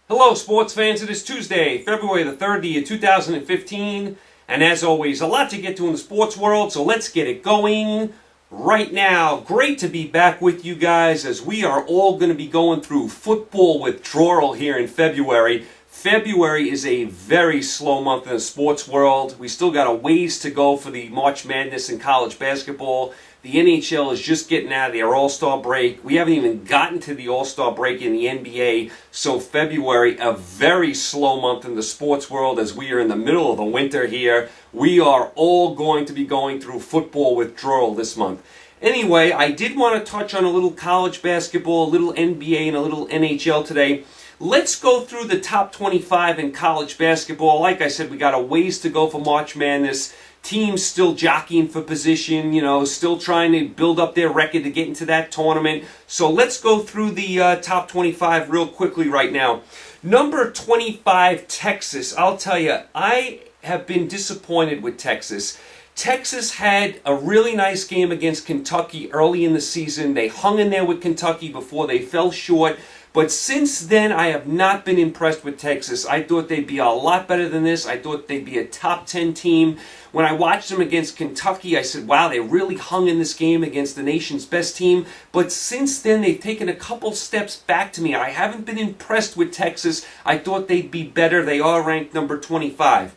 Hello, sports fans. It is Tuesday, February the 3rd, the year 2015. And as always, a lot to get to in the sports world, so let's get it going right now. Great to be back with you guys as we are all going to be going through football withdrawal here in February. February is a very slow month in the sports world. We still got a ways to go for the March Madness in college basketball. The NHL is just getting out of their All-Star break. We haven't even gotten to the All-Star break in the NBA. So February, a very slow month in the sports world as we are in the middle of the winter here. We are all going to be going through football withdrawal this month. Anyway, I did want to touch on a little college basketball, a little NBA, and a little NHL today. Let's go through the top 25 in college basketball. Like I said, we got a ways to go for March Madness. Teams still jockeying for position, still trying to build up their record to get into that tournament. So let's go through the top 25 real quickly right now. Number 25, Texas. I'll tell you, I have been disappointed with Texas. Texas had a really nice game against Kentucky early in the season. They hung in there with Kentucky before they fell short. But since then, I have not been impressed with Texas. I thought they'd be a lot better than this. I thought they'd be a top 10 team. When I watched them against Kentucky, I said, wow, they really hung in this game against the nation's best team. But since then, they've taken a couple steps back to me. I haven't been impressed with Texas. I thought they'd be better. They are ranked number 25.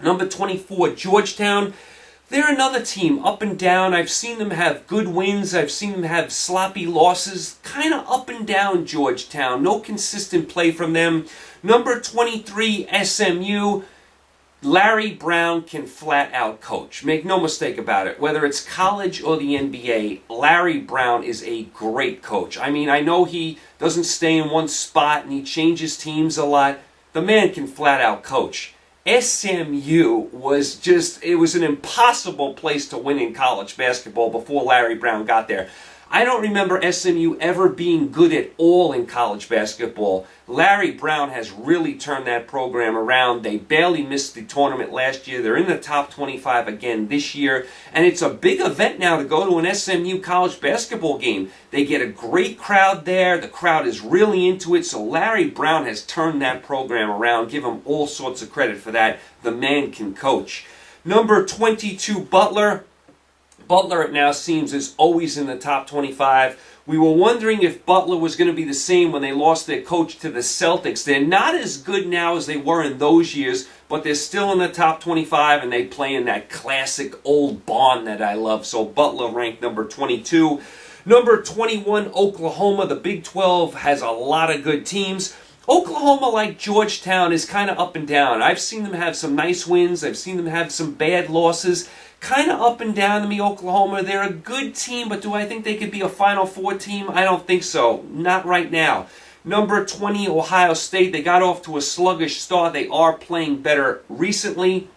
Number 24, Georgetown. They're another team, up and down. I've seen them have good wins. I've seen them have sloppy losses. Kind of up and down, Georgetown. No consistent play from them. Number 23, SMU. Larry Brown can flat out coach. Make no mistake about it. Whether it's college or the NBA, Larry Brown is a great coach. I mean, I know he doesn't stay in one spot and he changes teams a lot. The man can flat out coach. SMU was it was an impossible place to win in college basketball before Larry Brown got there. I don't remember SMU ever being good at all in college basketball. Larry Brown has really turned that program around. They barely missed the tournament last year. They're in the top 25 again this year. And it's a big event now to go to an SMU college basketball game. They get a great crowd there. The crowd is really into it. So Larry Brown has turned that program around. Give him all sorts of credit for that. The man can coach. Number 22, Butler. Butler, it now seems, is always in the top 25. We were wondering if Butler was going to be the same when they lost their coach to the Celtics. They're not as good now as they were in those years, but they're still in the top 25, and they play in that classic old barn that I love. So Butler ranked number 22. Number 21, Oklahoma. The Big 12 has a lot of good teams. Oklahoma, like Georgetown, is kind of up and down. I've seen them have some nice wins. I've seen them have some bad losses. Kind of up and down to me, Oklahoma. They're a good team, but do I think they could be a Final Four team? I don't think so. Not right now. Number 20, Ohio State. They got off to a sluggish start. They are playing better recently.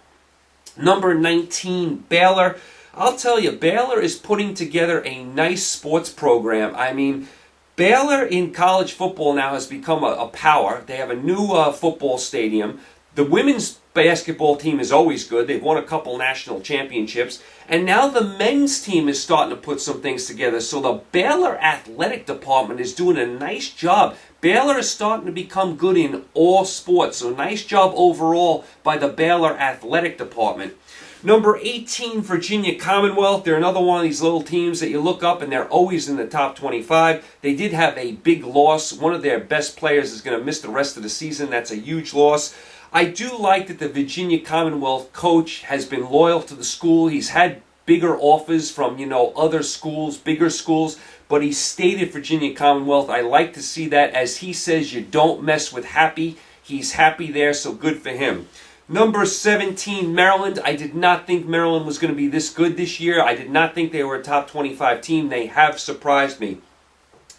Number 19, Baylor. I'll tell you, Baylor is putting together a nice sports program. I mean, Baylor in college football now has become a power. They have a new football stadium. The women's basketball team is always good. They've won a couple national championships. And now the men's team is starting to put some things together. So the Baylor athletic department is doing a nice job. Baylor is starting to become good in all sports. So nice job overall by the Baylor athletic department. Number 18, Virginia Commonwealth. They're another one of these little teams that you look up and they're always in the top 25. They did have a big loss. One of their best players is going to miss the rest of the season. That's a huge loss. I do like that the Virginia Commonwealth coach has been loyal to the school. He's had bigger offers from, other schools, bigger schools, but he stayed at Virginia Commonwealth. I like to see that. As he says, you don't mess with happy. He's happy there, so good for him. Number 17, Maryland. I did not think Maryland was going to be this good this year. I did not think they were a top 25 team. They have surprised me.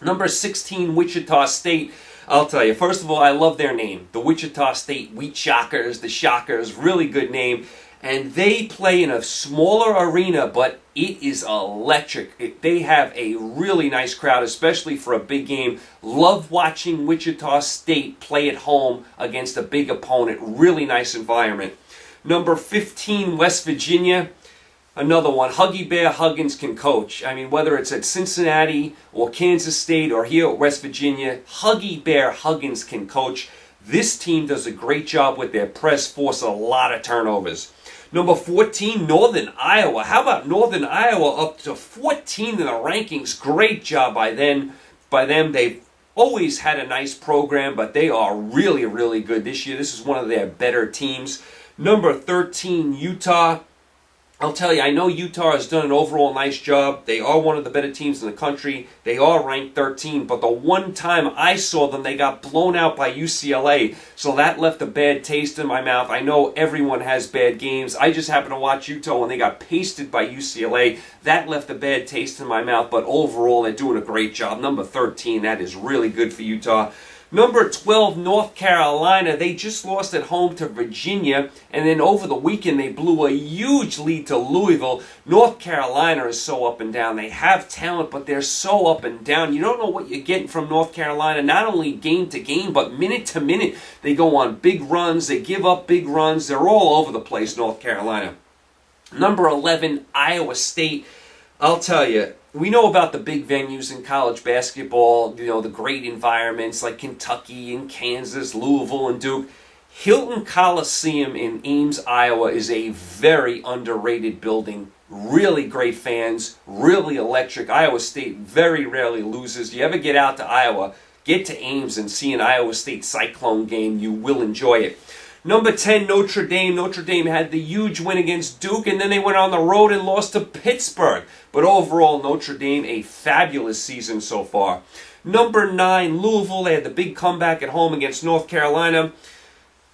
Number 16, Wichita State. I'll tell you, first of all, I love their name. The Wichita State Wheat Shockers, the Shockers, really good name. And they play in a smaller arena, but it is electric. They have a really nice crowd, especially for a big game. Love watching Wichita State play at home against a big opponent. Really nice environment. Number 15, West Virginia. Another one, Huggy Bear Huggins can coach. I mean, whether it's at Cincinnati or Kansas State or here at West Virginia, Huggy Bear Huggins can coach. This team does a great job with their press, force a lot of turnovers. Number 14, Northern Iowa. How about Northern Iowa up to 14 in the rankings? Great job by them. They've always had a nice program, but they are really, really good this year. This is one of their better teams. Number 13, Utah. I'll tell you, I know Utah has done an overall nice job. They are one of the better teams in the country. They are ranked 13, but the one time I saw them, they got blown out by UCLA. So that left a bad taste in my mouth. I know everyone has bad games. I just happened to watch Utah when they got pasted by UCLA. That left a bad taste in my mouth, but overall, they're doing a great job. Number 13, that is really good for Utah. Number 12, North Carolina. They just lost at home to Virginia, and then over the weekend they blew a huge lead to Louisville. North Carolina is so up and down. They have talent, but they're so up and down. You don't know what you're getting from North Carolina, not only game to game, but minute to minute. They go on big runs. They give up big runs. They're all over the place, North Carolina. Number 11, Iowa State. I'll tell you, we know about the big venues in college basketball, you know, the great environments like Kentucky and Kansas, Louisville and Duke. Hilton Coliseum in Ames, Iowa is a very underrated building. Really great fans, really electric. Iowa State very rarely loses. You ever get out to Iowa, get to Ames and see an Iowa State Cyclone game. You will enjoy it. Number 10, Notre Dame. Notre Dame had the huge win against Duke, and then they went on the road and lost to Pittsburgh. But overall, Notre Dame, a fabulous season so far. Number 9, Louisville. They had the big comeback at home against North Carolina.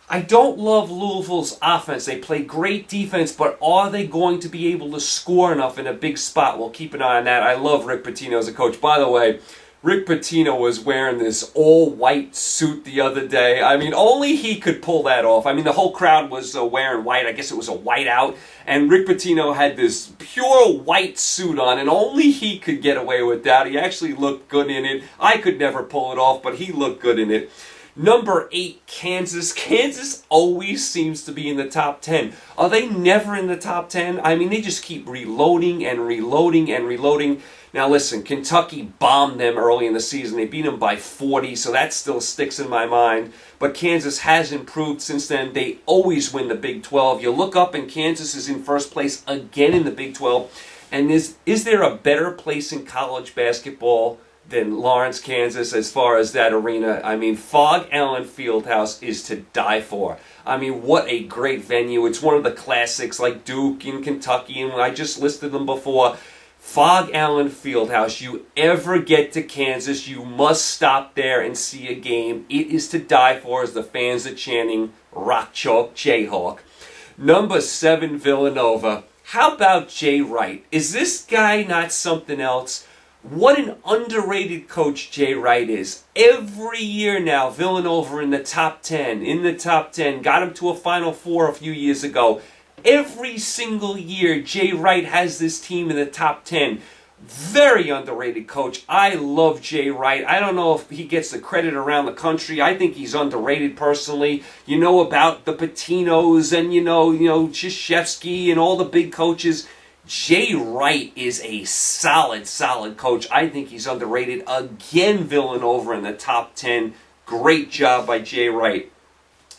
I don't love Louisville's offense. They play great defense, but are they going to be able to score enough in a big spot? We'll keep an eye on that. I love Rick Pitino as a coach. By the way, Rick Pitino was wearing this all-white suit the other day. I mean, only he could pull that off. I mean, the whole crowd was wearing white. I guess it was a whiteout. And Rick Pitino had this pure white suit on, and only he could get away with that. He actually looked good in it. I could never pull it off, but he looked good in it. Number 8, Kansas. Kansas always seems to be in the top 10. Are they never in the top 10? I mean, they just keep reloading and reloading and reloading. Now listen, Kentucky bombed them early in the season. They beat them by 40, so that still sticks in my mind. But Kansas has improved since then. They always win the Big 12. You look up and Kansas is in first place again in the Big 12. And is there a better place in college basketball than Lawrence, Kansas, as far as that arena? I mean, Fog Allen Fieldhouse is to die for. I mean, what a great venue. It's one of the classics like Duke and Kentucky, and I just listed them before. Fog Allen Fieldhouse. You ever get to Kansas, you must stop there and see a game. It is to die for as the fans are chanting, Rock Chalk Jayhawk. Number 7, Villanova. How about Jay Wright? Is this guy not something else? What an underrated coach Jay Wright is. Every year now, Villanova in the top 10. Got him to a Final Four a few years ago. Every single year, Jay Wright has this team in the top 10. Very underrated coach. I love Jay Wright. I don't know if he gets the credit around the country. I think he's underrated personally. You know about the Patinos and, you know, Krzyzewski and all the big coaches. Jay Wright is a solid coach. I think he's underrated. Again, Villanova in the top 10. Great job by Jay Wright.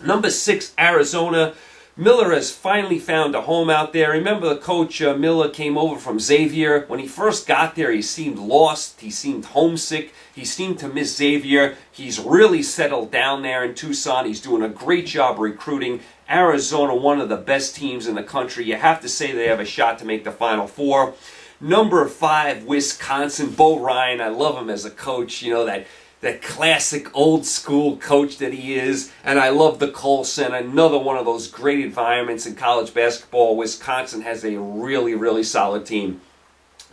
Number 6, Arizona. Miller has finally found a home out there. Remember the coach Miller came over from Xavier. When he first got there, he seemed lost. He seemed homesick. He seemed to miss Xavier. He's really settled down there in Tucson. He's doing a great job recruiting. Arizona, one of the best teams in the country. You have to say they have a shot to make the Final Four. Number 5, Wisconsin. Bo Ryan, I love him as a coach. You know, that classic old school coach that he is. And I love the Kohl Center, another one of those great environments in college basketball. Wisconsin has a really solid team.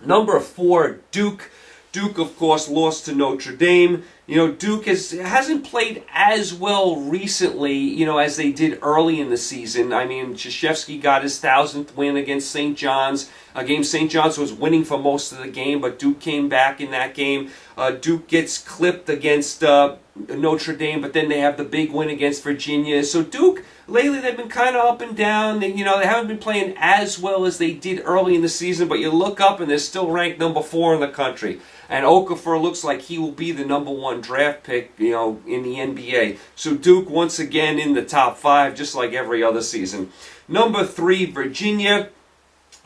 Number 4, Duke. Duke, of course, lost to Notre Dame. Duke hasn't played as well recently, as they did early in the season. I mean, Krzyzewski got his 1,000th win against St. John's. A game St. John's was winning for most of the game, but Duke came back in that game. Duke gets clipped against Notre Dame, but then they have the big win against Virginia. So Duke, lately they've been kind of up and down. They haven't been playing as well as they did early in the season, but you look up and they're still ranked number 4 in the country. And Okafor looks like he will be the number 1 draft pick, in the NBA. So Duke once again in the top 5, just like every other season. Number 3, Virginia.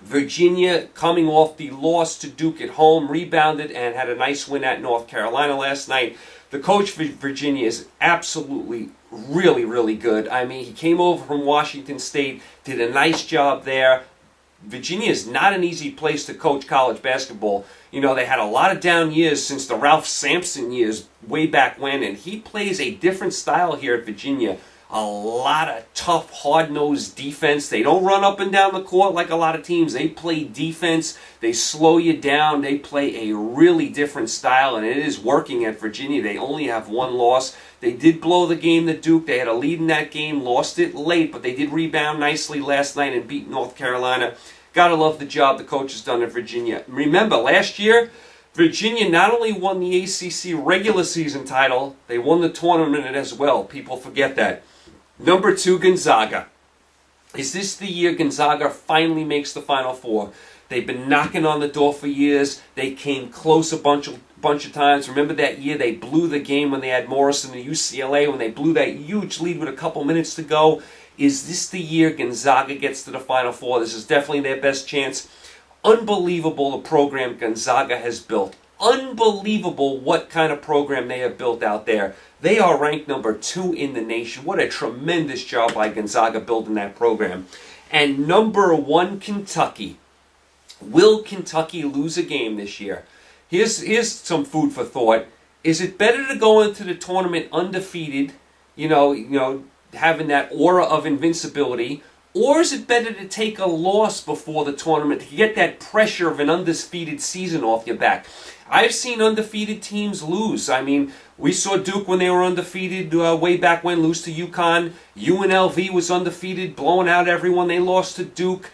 Virginia, coming off the loss to Duke at home, rebounded and had a nice win at North Carolina last night. The coach for Virginia is absolutely really, really good. I mean, he came over from Washington State, did a nice job there. Virginia is not an easy place to coach college basketball. They had a lot of down years since the Ralph Sampson years way back when, and he plays a different style here at Virginia. A lot of tough, hard-nosed defense. They don't run up and down the court like a lot of teams. They play defense. They slow you down. They play a really different style, and it is working at Virginia. They only have 1 loss. They did blow the game to Duke. They had a lead in that game, lost it late, but they did rebound nicely last night and beat North Carolina. Gotta love the job the coach has done at Virginia. Remember, last year, Virginia not only won the ACC regular season title, they won the tournament as well. People forget that. Number 2, Gonzaga. Is this the year Gonzaga finally makes the Final Four? They've been knocking on the door for years. They came close a bunch of times. Remember that year they blew the game when they had Morrison and UCLA, when they blew that huge lead with a couple minutes to go? Is this the year Gonzaga gets to the Final Four? This is definitely their best chance. Unbelievable the program Gonzaga has built. Unbelievable what kind of program they have built out there. They are ranked number 2 in the nation. What a tremendous job by Gonzaga building that program. And number 1, Kentucky. Will Kentucky lose a game this year? Here's some food for thought. Is it better to go into the tournament undefeated, having that aura of invincibility, or is it better to take a loss before the tournament to get that pressure of an undefeated season off your back? I've seen undefeated teams lose. I mean, we saw Duke when they were undefeated way back when, lose to UConn. UNLV was undefeated, blowing out everyone. They lost to Duke.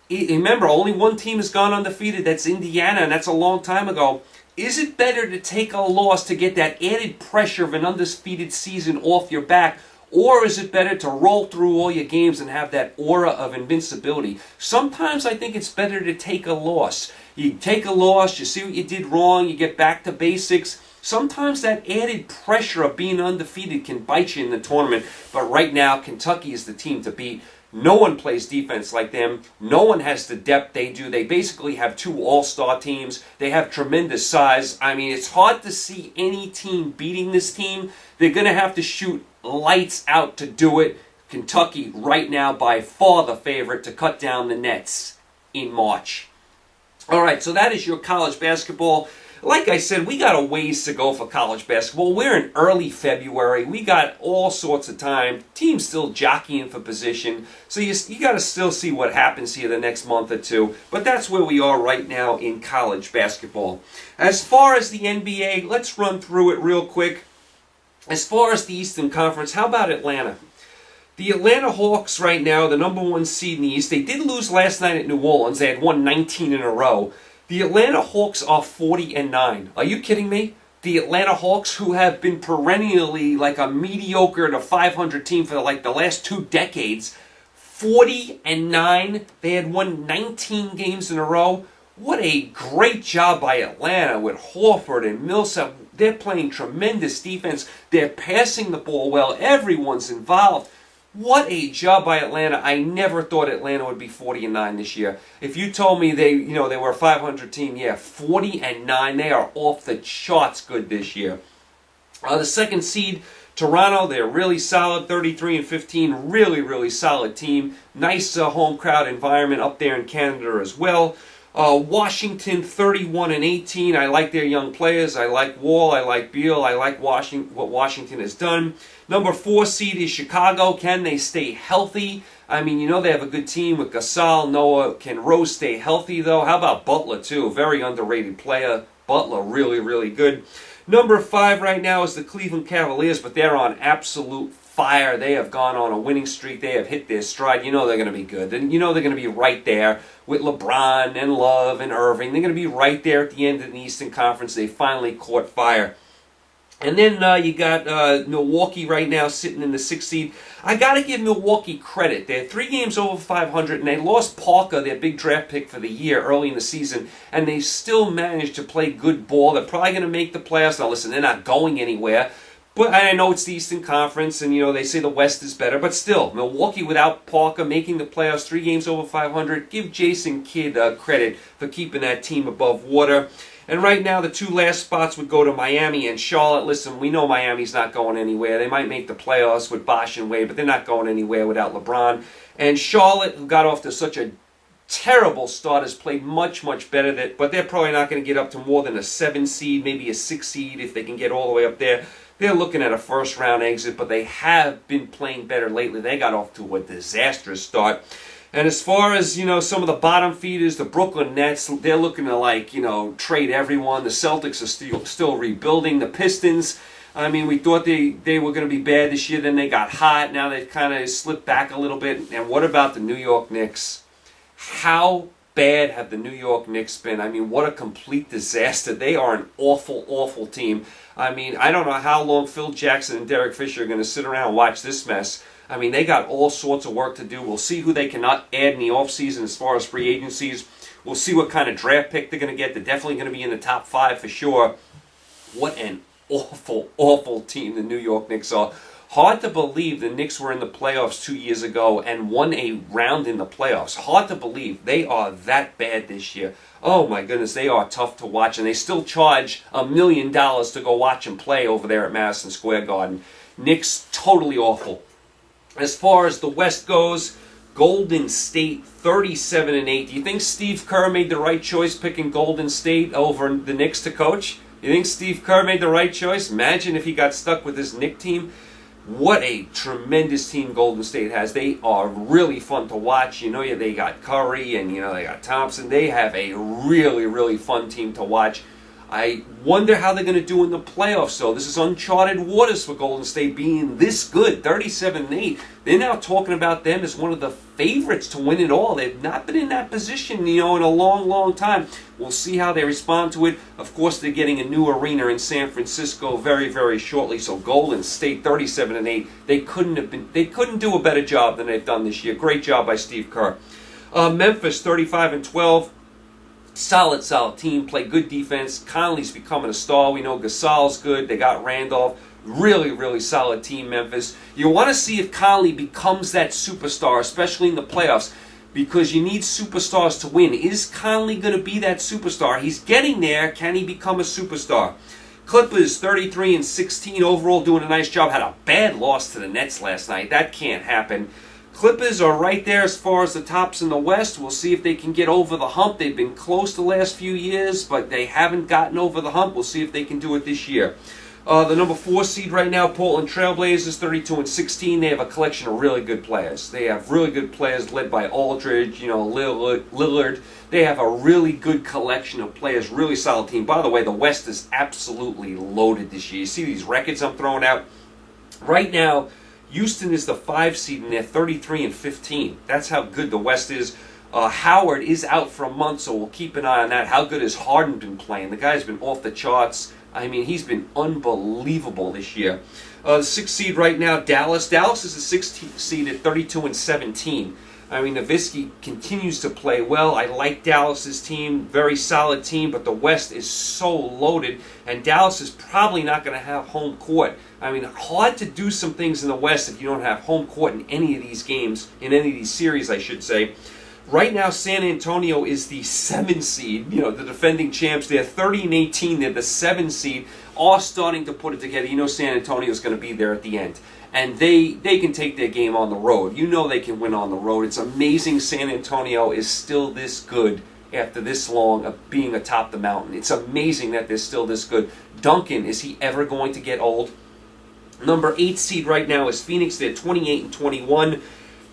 Remember, only one team has gone undefeated. That's Indiana, and that's a long time ago. Is it better to take a loss to get that added pressure of an undefeated season off your back, or is it better to roll through all your games and have that aura of invincibility? Sometimes I think it's better to take a loss. You take a loss, you see what you did wrong, you get back to basics. Sometimes that added pressure of being undefeated can bite you in the tournament. But right now, Kentucky is the team to beat. No one plays defense like them. No one has the depth they do. They basically have 2 all-star teams. They have tremendous size. I mean, it's hard to see any team beating this team. They're going to have to shoot lights out to do it. Kentucky, right now, by far the favorite to cut down the nets in March. All right, so that is your college basketball. Like I said, we got a ways to go for college basketball. We're in early February. We got all sorts of time. Teams still jockeying for position. So you got to still see what happens here the next month or 2. But that's where we are right now in college basketball. As far as the NBA, let's run through it real quick. As far as the Eastern Conference, how about Atlanta? The Atlanta Hawks right now, the number 1 seed in the East. They did lose last night at New Orleans. They had won 19 in a row. The Atlanta Hawks are 40-9. Are you kidding me? The Atlanta Hawks, who have been perennially like a mediocre to 500 team for like the last 2 decades, 40-9. They had won 19 games in a row. What a great job by Atlanta with Horford and Millsap. They're playing tremendous defense. They're passing the ball well. Everyone's involved. What a job by Atlanta. I never thought Atlanta would be 40-9 this year. If you told me they were a 500 team, 40-9, they are off the charts good this year. The second seed, Toronto, they're really solid, 33-15, really, really solid team. Nice home crowd environment up there in Canada as well. Washington, 31-18. I like their young players. I like Wall. I like Beal. I like what Washington has done. Number 4 seed is Chicago. Can they stay healthy? I mean, they have a good team with Gasol, Noah. Can Rose stay healthy, though? How about Butler, too? Very underrated player. Butler, really, really good. Number 5 right now is the Cleveland Cavaliers, but they're on absolute fire. They have gone on a winning streak. They have hit their stride. You know they're going to be good. And you know they're going to be right there with LeBron and Love and Irving. They're going to be right there at the end of the Eastern Conference. They finally caught fire. And then you got Milwaukee right now sitting in the 6th seed. I got to give Milwaukee credit. They're 3 games over 500, and they lost Parker, their big draft pick for the year, early in the season, and they still managed to play good ball. They're probably going to make the playoffs. Now, listen, they're not going anywhere, but I know it's the Eastern Conference, and, you know, they say the West is better, but still, Milwaukee without Parker making the playoffs, 3 games over 500. Give Jason Kidd credit for keeping that team above water. And right now, the 2 last spots would go to Miami and Charlotte. Listen, we know Miami's not going anywhere. They might make the playoffs with Bosh and Wade, but they're not going anywhere without LeBron. And Charlotte, who got off to such a terrible start, has played much, much better. But they're probably not going to get up to more than a 7 seed, maybe a 6 seed if they can get all the way up there. They're looking at a first-round exit, but they have been playing better lately. They got off to a disastrous start. And as far as, you know, some of the bottom feeders, the Brooklyn Nets, they're looking to, like, you know, trade everyone. The Celtics are still rebuilding. The Pistons, I mean, we thought they were going to be bad this year. Then they got hot. Now they've kind of slipped back a little bit. And what about the New York Knicks? How bad have the New York Knicks been? I mean, what a complete disaster. They are an awful, awful team. I mean, I don't know how long Phil Jackson and Derek Fisher are going to sit around and watch this mess. I mean, they got all sorts of work to do. We'll see who they can add in the offseason as far as free agencies. We'll see what kind of draft pick they're going to get. They're definitely going to be in the top 5 for sure. What an awful, awful team the New York Knicks are. Hard to believe the Knicks were in the playoffs 2 years ago and won a round in the playoffs. Hard to believe they are that bad this year. Oh my goodness, they are tough to watch, and they still charge $1 million to go watch them play over there at Madison Square Garden. Knicks, totally awful. As far as the West goes, Golden State 37-8. Do you think Steve Kerr made the right choice picking Golden State over the Knicks to coach? You think Steve Kerr made the right choice? Imagine if he got stuck with this Knicks team. What a tremendous team Golden State has. They are really fun to watch. You know, they got Curry and, you know, they got Thompson. They have a really, really fun team to watch. I wonder how they're going to do in the playoffs, though. This is uncharted waters for Golden State being this good, 37-8. They're now talking about them as one of the favorites to win it all. They've not been in that position, you know, in a long, long time. We'll see how they respond to it. Of course, they're getting a new arena in San Francisco very, very shortly. So Golden State, 37-8. They couldn't do a better job than they've done this year. Great job by Steve Kerr. Memphis, 35-12. Solid team, play good defense. Conley's becoming a star. We know Gasol's good. They got Randolph. Really, really solid team, Memphis. You want to see if Conley becomes that superstar, especially in the playoffs, because you need superstars to win. Is Conley going to be that superstar? He's getting there. Can he become a superstar? Clippers, 33-16 overall, doing a nice job. Had a bad loss to the Nets last night. That can't happen. Clippers are right there as far as the tops in the West. We'll see if they can get over the hump. They've been close the last few years, but they haven't gotten over the hump. We'll see if they can do it this year. The number 4 seed right now, Portland Trailblazers, 32-16. They have a collection of really good players. They have really good players led by Aldridge, you know, Lillard. They have a really good collection of players, really solid team. By the way, the West is absolutely loaded this year. You see these records I'm throwing out? Right now, Houston is the 5 seed, and they're 33-15. That's how good the West is. Howard is out for a month, so we'll keep an eye on that. How good has Harden been playing? The guy's been off the charts. I mean, he's been unbelievable this year. The 6th seed right now, Dallas. Dallas is the 6th seed at 32-17. I mean, Nowitzki continues to play well. I like Dallas's team, very solid team, but the West is so loaded, and Dallas is probably not going to have home court. I mean, hard to do some things in the West if you don't have home court in any of these games, in any of these series, I should say. Right now, San Antonio is the 7 seed, you know, the defending champs. They're 30-18. They're the 7 seed, all starting to put it together. You know San Antonio's going to be there at the end. And they can take their game on the road. You know they can win on the road. It's amazing San Antonio is still this good after this long of being atop the mountain. It's amazing that they're still this good. Duncan, is he ever going to get old? Number 8 seed right now is Phoenix. They're 28-21.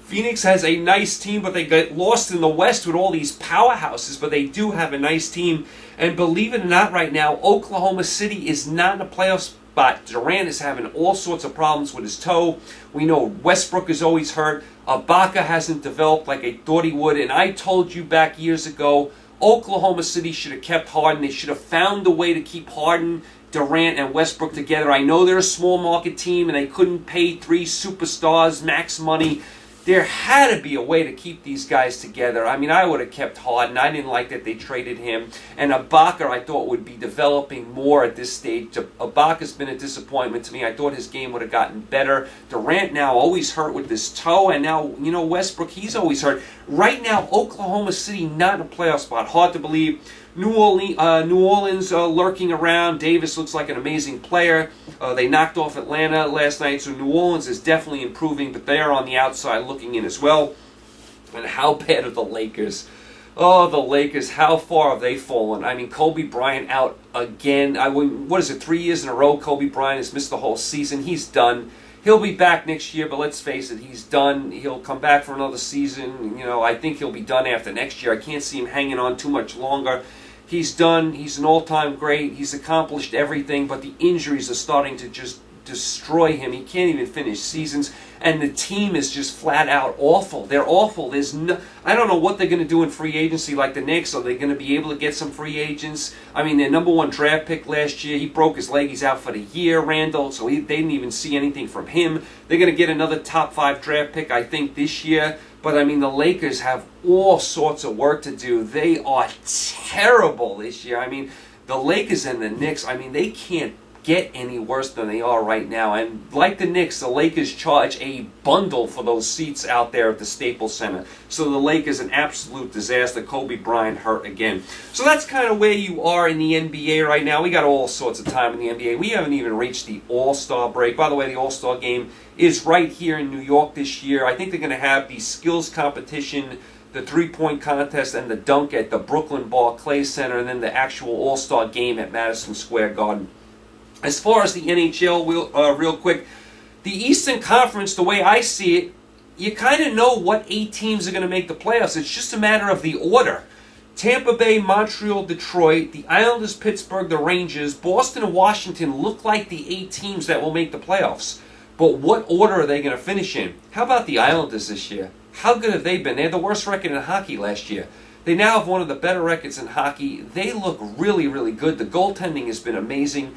Phoenix has a nice team, but they got lost in the West with all these powerhouses, but they do have a nice team. And believe it or not, right now, Oklahoma City is not in a playoff spot. Durant is having all sorts of problems with his toe. We know Westbrook is always hurt. Ibaka hasn't developed like I thought he would. And I told you back years ago, Oklahoma City should have kept Harden. They should have found a way to keep Harden, Durant, and Westbrook together. I know they're a small market team and they couldn't pay 3 superstars max money. There had to be a way to keep these guys together. I mean, I would have kept Harden. I didn't like that they traded him. And Ibaka, I thought, would be developing more at this stage. Ibaka's been a disappointment to me. I thought his game would have gotten better. Durant now always hurt with his toe. And now, Westbrook, he's always hurt. Right now, Oklahoma City not in a playoff spot. Hard to believe. New Orleans lurking around. Davis looks like an amazing player. They knocked off Atlanta last night, so New Orleans is definitely improving, but they are on the outside looking in as well. And how bad are the Lakers? Oh, the Lakers, how far have they fallen? I mean, Kobe Bryant out again. 3 years in a row Kobe Bryant has missed the whole season. He's done. He'll be back next year, but let's face it, he's done. He'll come back for another season. I think he'll be done after next year. I can't see him hanging on too much longer. He's done. He's an all-time great. He's accomplished everything, but the injuries are starting to just destroy him. He can't even finish seasons, and the team is just flat out awful. They're awful. I don't know what they're going to do in free agency like the Knicks. Are they going to be able to get some free agents? I mean, their number 1 draft pick last year, he broke his leg. He's out for the year, Randall, so they didn't even see anything from him. They're going to get another top 5 draft pick, I think, this year. But, I mean, the Lakers have all sorts of work to do. They are terrible this year. I mean, the Lakers and the Knicks, I mean, they can't get any worse than they are right now. And like the Knicks, the Lakers charge a bundle for those seats out there at the Staples Center. So the Lakers, an absolute disaster. Kobe Bryant hurt again. So that's kind of where you are in the NBA right now. We got all sorts of time in the NBA. We haven't even reached the All-Star break. By the way, the All-Star game is right here in New York this year. I think they're going to have the skills competition, the 3-point contest, and the dunk at the Brooklyn Barclays Center, and then the actual All-Star game at Madison Square Garden. As far as the NHL, real quick, the Eastern Conference, the way I see it, you kind of know what 8 teams are going to make the playoffs. It's just a matter of the order. Tampa Bay, Montreal, Detroit, the Islanders, Pittsburgh, the Rangers, Boston, and Washington look like the 8 teams that will make the playoffs. But what order are they going to finish in? How about the Islanders this year? How good have they been? They had the worst record in hockey last year. They now have one of the better records in hockey. They look really, really good. The goaltending has been amazing.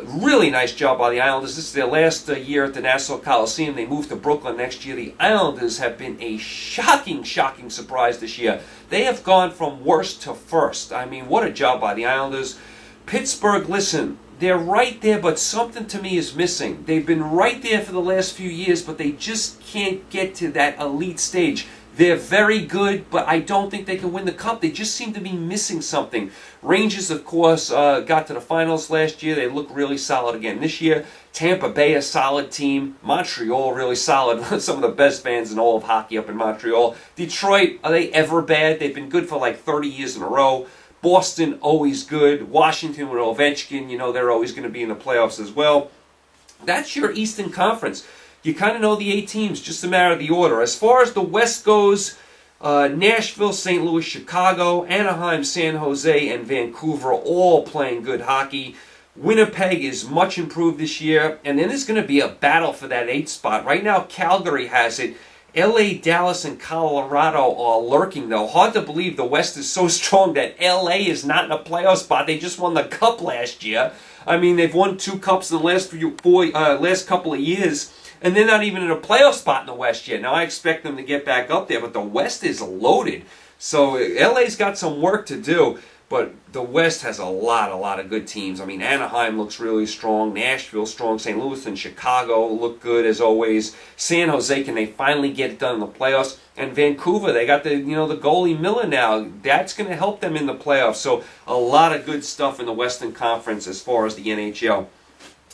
Really nice job by the Islanders. This is their last year at the Nassau Coliseum. They move to Brooklyn next year. The Islanders have been a shocking surprise this year. They have gone from worst to first. I mean, what a job by the Islanders. Pittsburgh, listen, they're right there, but something to me is missing. They've been right there for the last few years, but they just can't get to that elite stage. They're very good, but I don't think they can win the cup. They just seem to be missing something. Rangers, of course, got to the finals last year. They look really solid again this year. Tampa Bay, a solid team. Montreal, really solid. Some of the best fans in all of hockey up in Montreal. Detroit, are they ever bad? They've been good for like 30 years in a row. Boston, always good. Washington with Ovechkin, they're always going to be in the playoffs as well. That's your Eastern Conference. You kind of know the 8 teams, just a matter of the order. As far as the West goes, Nashville, St. Louis, Chicago, Anaheim, San Jose, and Vancouver are all playing good hockey. Winnipeg is much improved this year, and then there's going to be a battle for that 8th spot. Right now, Calgary has it. LA, Dallas, and Colorado are lurking, though. Hard to believe the West is so strong that LA is not in a playoff spot. They just won the Cup last year. I mean, they've won 2 Cups in the last couple of years, and they're not even in a playoff spot in the West yet. Now, I expect them to get back up there, but the West is loaded. So LA's got some work to do, but the West has a lot of good teams. I mean, Anaheim looks really strong. Nashville strong. St. Louis and Chicago look good as always. San Jose, can they finally get it done in the playoffs? And Vancouver, they got the goalie Miller now. That's going to help them in the playoffs. So a lot of good stuff in the Western Conference as far as the NHL.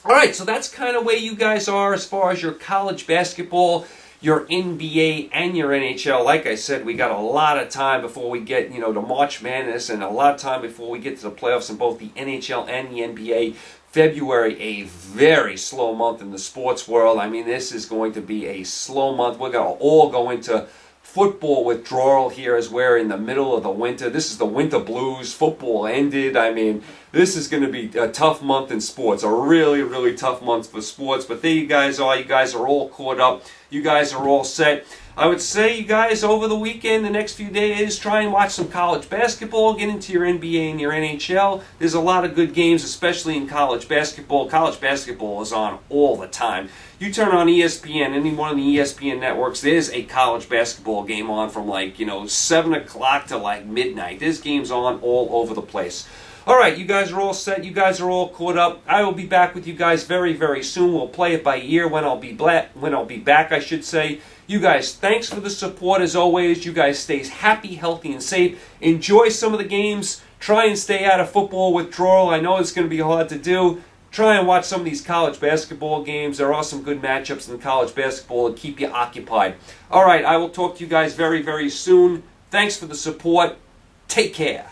All right, so that's kind of where you guys are as far as your college basketball, your NBA, and your NHL. Like I said, we got a lot of time before we get, to March Madness, and a lot of time before we get to the playoffs in both the NHL and the NBA. February, a very slow month in the sports world. I mean, this is going to be a slow month. We're going to all go into football withdrawal here as we're in the middle of the winter. This is the winter blues. Football ended. I mean, this is going to be a tough month in sports. A really, really tough month for sports. But there you guys are. You guys are all caught up. You guys are all set. I would say, you guys, over the weekend, the next few days, try and watch some college basketball. Get into your NBA and your NHL. There's a lot of good games, especially in college basketball. College basketball is on all the time. You turn on ESPN, any one of the ESPN networks, there's a college basketball game on from 7 o'clock to midnight. There's games on all over the place. All right, you guys are all set. You guys are all caught up. I will be back with you guys very, very soon. We'll play it by ear when I'll be back, I should say. You guys, thanks for the support as always. You guys stay happy, healthy, and safe. Enjoy some of the games. Try and stay out of football withdrawal. I know it's going to be hard to do. Try and watch some of these college basketball games. There are some good matchups in college basketball to keep you occupied. All right, I will talk to you guys very, very soon. Thanks for the support. Take care.